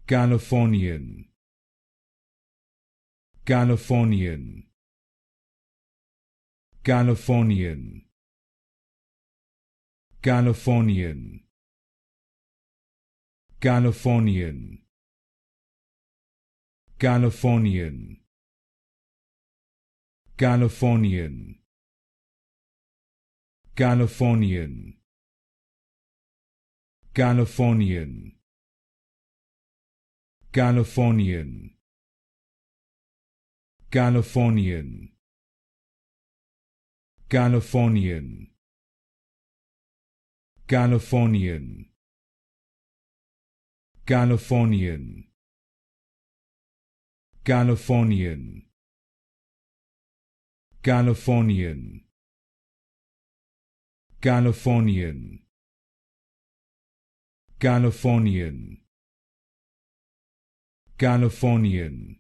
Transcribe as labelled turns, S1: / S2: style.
S1: Californian, Californian, Californian, Californian, Californian, Californian, Californian, Californian, Californian, Californian, Californian, Californian, Californian, Californian, Californian, Californian, Californian, Californian, Californian,